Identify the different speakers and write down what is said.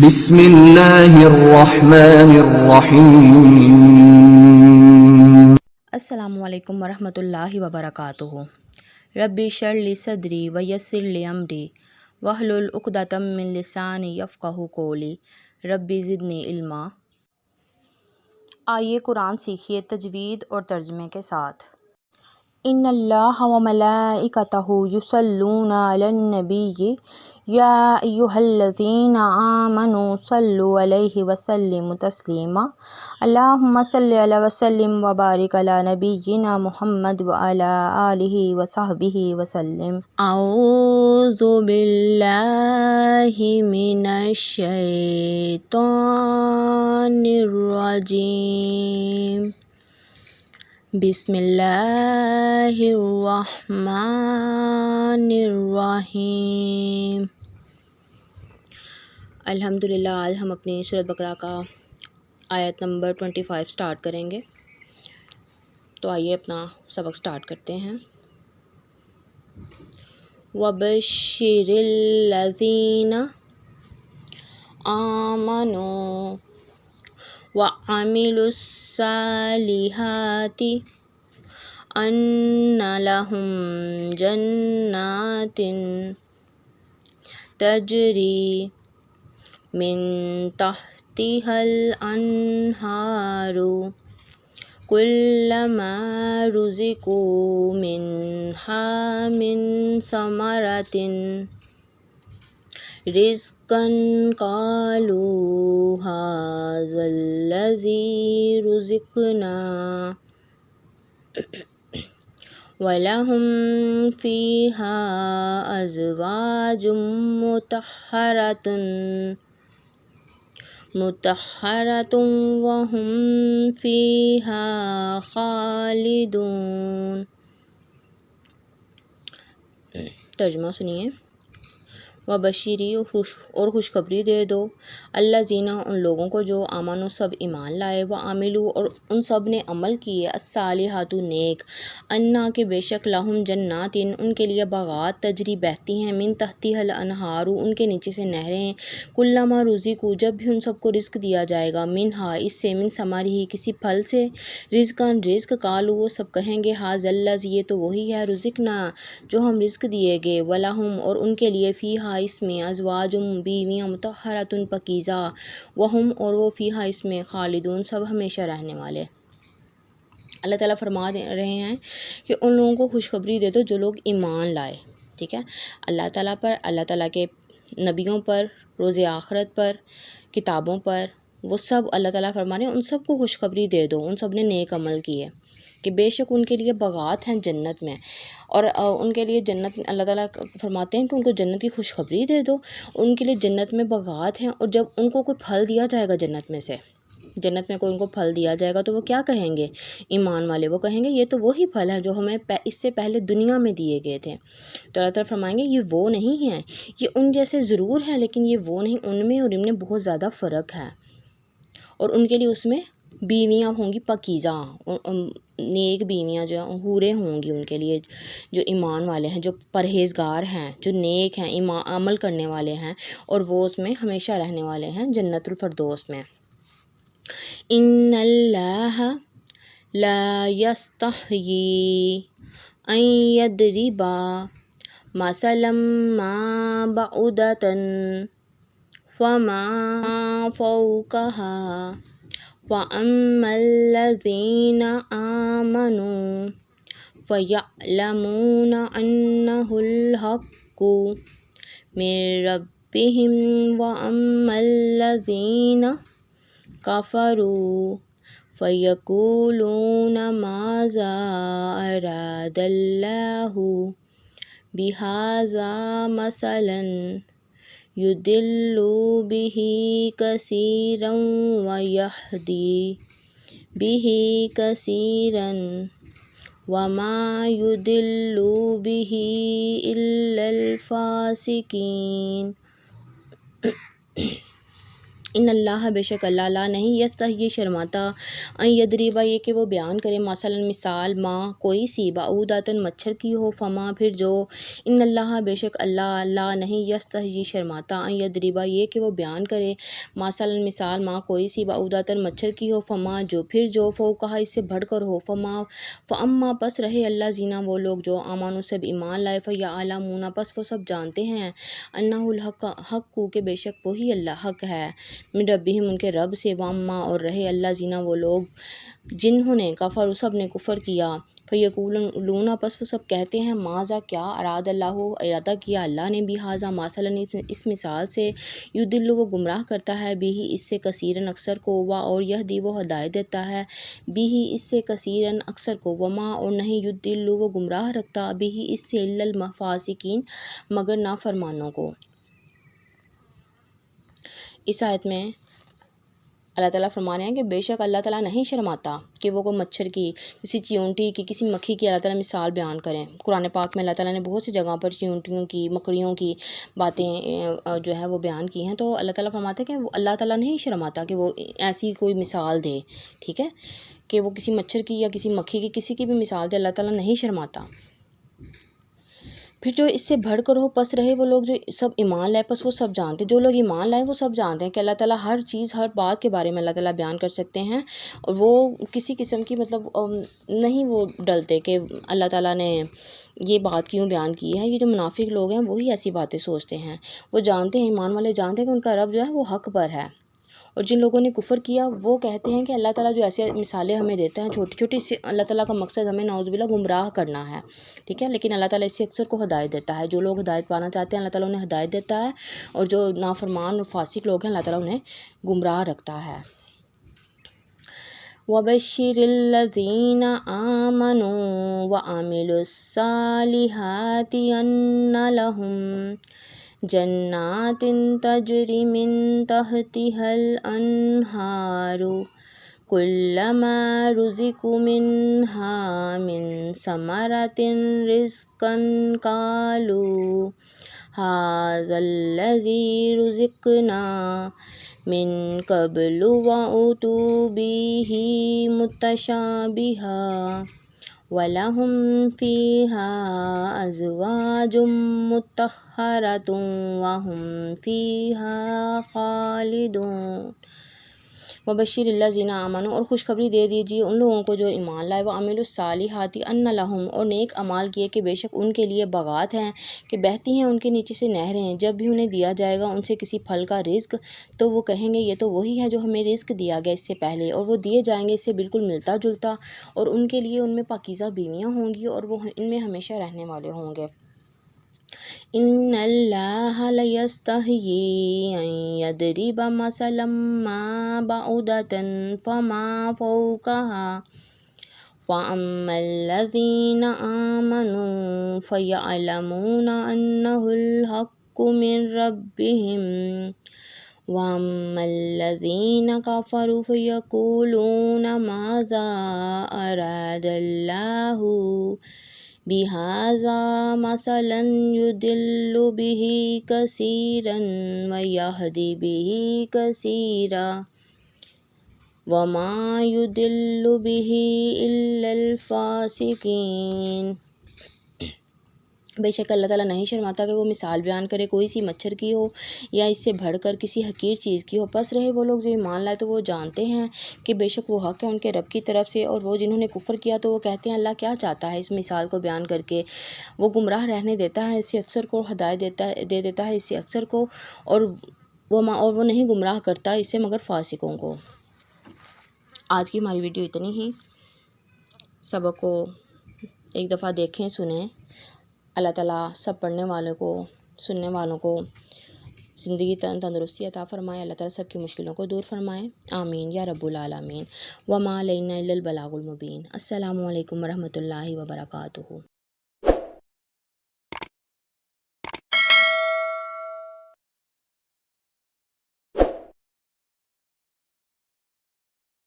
Speaker 1: بسم اللہ الرحمن الرحیم۔
Speaker 2: السلام علیکم ورحمۃ اللہ وبرکاتہ۔ ربی اشرح لی صدری ویسر لی امری واحلل عقدۃ من لسانی یفقہوا قولی ربی زدنی علما۔ آئیے قرآن سیکھیے تجوید اور ترجمے کے ساتھ۔ ان اللہ و ملائکتہ یصلون علی النبی یا ایھا الذین آمنوا صلوا علیہ وسلموا تسلیما۔ اللہم صل علی وسلم وبارک علی نبینا محمد وعلی آلہ وصحبہ وسلم۔ اعوذ باللہ من الشیطان الرجیم۔ بسم اللہ الرحمن الرحیم۔ الحمدللہ آج ہم اپنی سورۃ بقرہ کا آیت نمبر 25 سٹارٹ کریں گے، تو آئیے اپنا سبق سٹارٹ کرتے ہیں۔ وَبَشِّرِ الَّذِينَ آمَنُوا وَعَمِلُوا الصَّالِحَاتِ أَنَّ لَهُمْ جَنَّاتٍ تَجْرِي مِن تَحْتِهَا الْأَنْهَارُ كُلَّمَا رُزِقُوا مِنْهَا مِن ثَمَرَةٍ رِزْقًا قَالُوا هَٰذَا الَّذِي رُزِقْنَا وَلَهُمْ فِيهَا أَزْوَاجٌ مُطَهَّرَةٌ وَهُمْ فِيهَا خَالِدُونَ۔ ترجمہ سنیے۔ وبشری اور خوشخبری دے دو، الذین ان لوگوں کو جو آمنوا سب ایمان لائے، وعملوا اور ان سب نے عمل کیے، الصالحات نیک، انا کہ بے شک، لہم جنات ان کے لیے باغات، تجری بہتی ہیں، من تحتها الانہار ان کے نیچے سے نہریں، کلما رزقوا جب بھی ان سب کو رزق دیا جائے گا، منہا اس سے، من ثمرہ کسی پھل سے، رزقاً رزق، قالوا وہ سب کہیں گے، ھذا الذی یہ تو وہی ہے، رزقنا جو ہم رزق دیے گے، ولہم اور ان کے لیے، فیہا اس میں، ازواج بیویاں، مطہرۃ پاکیزہ، وہم اور وہ، فیہا اس میں، خالدون سب ہمیشہ رہنے والے۔ اللہ تعالیٰ فرما رہے ہیں کہ ان لوگوں کو خوشخبری دے دو جو لوگ ایمان لائے، ٹھیک ہے، اللہ تعالیٰ پر، اللہ تعالیٰ کے نبیوں پر، روز آخرت پر، کتابوں پر، وہ سب اللہ تعالیٰ فرما رہے ہیں ان سب کو خوشخبری دے دو، ان سب نے نیک عمل کیے کہ بے شک ان کے لیے باغات ہیں جنت میں، اور ان کے لیے جنت میں اللہ تعالیٰ فرماتے ہیں کہ ان کو جنت کی خوشخبری دے دو، ان کے لیے جنت میں باغات ہیں، اور جب ان کو کوئی پھل دیا جائے گا جنت میں سے، جنت میں کوئی ان کو پھل دیا جائے گا تو وہ کیا کہیں گے؟ ایمان والے وہ کہیں گے یہ تو وہی پھل ہے جو ہمیں اس سے پہلے دنیا میں دیے گئے تھے، تو اللہ تعالیٰ فرمائیں گے یہ وہ نہیں ہیں، یہ ان جیسے ضرور ہیں لیکن یہ وہ نہیں، ان میں اور ان میں بہت زیادہ فرق ہے، اور ان کے لیے اس میں بیویاں ہوں گی پاکیزہ، نیک بیویاں جو حوریں ہوں گی ان کے لیے، جو ایمان والے ہیں، جو پرہیزگار ہیں، جو نیک ہیں، عمل کرنے والے ہیں، اور وہ اس میں ہمیشہ رہنے والے ہیں جنت الفردوس میں۔ ان اللہ لا یستحیی ان یضرب مثلا ما بعوضۃ فما فوقها فأما الذین آمنوا فیعلمون انہ الحق من ربہم وأما الذین کفروا فیقولون ماذا اراد اللہ بہذا مثلا یضل بہ کثیرا ویہدی بہ کثیرا وما یضل بہ الا الفاسقین۔ ان اللہ بے شک اللہ لا نہیں یستحیی شرماتا ان یضربا یہ کہ وہ بیان کرے مثلا مثال ما کوئی سی بعودۃ مچھر کی ہو فما پھر جو ان اللہ بے شک اللہ لا نہیں یستحیی شرماتا ان یضربا یہ کہ وہ بیان کرے مثلا مثال ما کوئی سی بعودۃ مچھر کی ہو فما جو پھر جو فوقہا اس سے بڑھ کر ہو فاما پس رہے اللہ زینا وہ لوگ جو آمانو سب ایمان لائے فیعلمون پس وہ سب جانتے ہیں انہ الحق حق کو کہ بے شک وہی اللہ حق ہے من ربہم ان کے رب سے واما اور رہے اللہ زینا وہ لوگ جنہوں نے کفر سب نے کفر کیا فیقولون پس وہ سب کہتے ہیں ماذا کیا اراد اللہ ارادہ کیا اللہ نے بھی حاضہ مثلا اس مثال سے یدل وہ گمراہ کرتا ہے بھی اس سے کثیرن اکثر کو وا اور یہدی وہ ہدایت دیتا ہے بھی اس سے کثیرن اکثر کو وما اور نہیں یدل وہ گمراہ رکھتا بھی اس سے الا المفاسقین مگر نافرمانوں کو۔ اس آیت میں اللہ تعالیٰ فرما رہے ہیں کہ بے شک اللہ تعالیٰ نہیں شرماتا کہ وہ کوئی مچھر کی، کسی چیونٹی کی، کسی مکھی کی اللہ تعالیٰ مثال بیان کریں۔ قرآن پاک میں اللہ تعالیٰ نے بہت سی جگہ پر چیونٹیوں کی، مکڑیوں کی باتیں جو ہے وہ بیان کی ہیں، تو اللہ تعالیٰ فرماتے ہیں کہ اللہ تعالیٰ نہیں شرماتا کہ وہ ایسی کوئی مثال دے، ٹھیک ہے، کہ وہ کسی مچھر کی یا کسی مکھی کی کسی کی بھی مثال دے، اللہ تعالیٰ نہیں شرماتا۔ پھر جو اس سے بڑھ کر ہو پس رہے وہ لوگ جو سب ایمان لائے پس وہ سب جانتے، جو لوگ ایمان لائے وہ سب جانتے ہیں کہ اللہ تعالیٰ ہر چیز ہر بات کے بارے میں اللہ تعالیٰ بیان کر سکتے ہیں، اور وہ کسی قسم کی مطلب نہیں وہ ڈلتے کہ اللہ تعالیٰ نے یہ بات کیوں بیان کی ہے۔ یہ جو منافق لوگ ہیں وہی ایسی باتیں سوچتے ہیں، وہ جانتے ہیں، ایمان والے جانتے ہیں کہ ان کا رب جو ہے وہ حق پر ہے، اور جن لوگوں نے کفر کیا وہ کہتے ہیں کہ اللہ تعالیٰ جو ایسے مثالیں ہمیں دیتا ہے چھوٹی چھوٹی سی، اللہ تعالیٰ کا مقصد ہمیں نعوذ باللہ گمراہ کرنا ہے، ٹھیک ہے، لیکن اللہ تعالیٰ اس سے اکثر کو ہدایت دیتا ہے۔ جو لوگ ہدایت پانا چاہتے ہیں اللہ تعالیٰ انہیں ہدایت دیتا ہے، اور جو نافرمان اور فاسق لوگ ہیں اللہ تعالیٰ انہیں گمراہ رکھتا ہے۔ وَبَشِّرِ الَّذِينَ آمَنُوا وَعَمِلُوا الصَّالِحَاتِ أَنَّ لَهُمْ جنات تجری من تحتها الانہار کلما رزقوا منها من ثمرۃ رزقا قالوا هذا الذی رزقنا من قبل وأتوا به متشابہا وَلَهُمْ فِيهَا أَزْوَاجٌ مُطَهَّرَةٌ وَهُمْ فِيهَا خَالِدُونَ۔ وبشر الذین آمنوا اور خوشخبری دے دیجیے ان لوگوں کو جو ایمان لائے، وعملوا الصالحات ان لہم اور نیک اعمال کیے کہ بے شک ان کے لیے باغات ہیں کہ بہتی ہیں ان کے نیچے سے نہریں، جب بھی انہیں دیا جائے گا ان سے کسی پھل کا رزق تو وہ کہیں گے یہ تو وہی ہے جو ہمیں رزق دیا گیا اس سے پہلے، اور وہ دیے جائیں گے اس سے بالکل ملتا جلتا، اور ان کے لیے ان میں پاکیزہ بیویاں ہوں گی اور وہ ان میں ہمیشہ رہنے والے ہوں گے۔ ان اللہ لیستحیی ان یضرب مثلا ما بعودۃ فما فوقها فاما الذین آمنوا فیعلمون انہ الحق من ربہم واما الذین کفروا فیقولون ماذا اراد اللہ بِهَذَا مَثَلًا يُضِلُّ بِهِ كَثِيرًا وَيَهْدِي بِهِ كَثِيرًا وَمَا يُضِلُّ بِهِ إِلَّا الْفَاسِقِينَ۔ بے شک اللہ تعالیٰ نہیں شرماتا کہ وہ مثال بیان کرے کوئی سی مچھر کی ہو یا اس سے بڑھ کر کسی حقیر چیز کی ہو، پس رہے وہ لوگ جو ایمان لائے تو وہ جانتے ہیں کہ بے شک وہ حق ہے ان کے رب کی طرف سے، اور وہ جنہوں نے کفر کیا تو وہ کہتے ہیں اللہ کیا چاہتا ہے اس مثال کو بیان کر کے، وہ گمراہ رہنے دیتا ہے اس سے اکثر کو، ہدایت دے دیتا ہے اس سے اکثر کو، اور وہ نہیں گمراہ کرتا اس سے مگر فاسقوں کو۔ آج کی ہماری ویڈیو اتنی ہی، سبق کو ایک دفعہ دیکھیں سنیں، اللہ تعالیٰ سب پڑھنے والوں کو سننے والوں کو زندگی تندرستی عطا فرمائے، اللہ تعالیٰ سب کی مشکلوں کو دور فرمائے، آمین یا رب العالمین۔ وما علینا الا البلاغ المبین۔ السلام علیکم ورحمۃ اللہ وبرکاتہ۔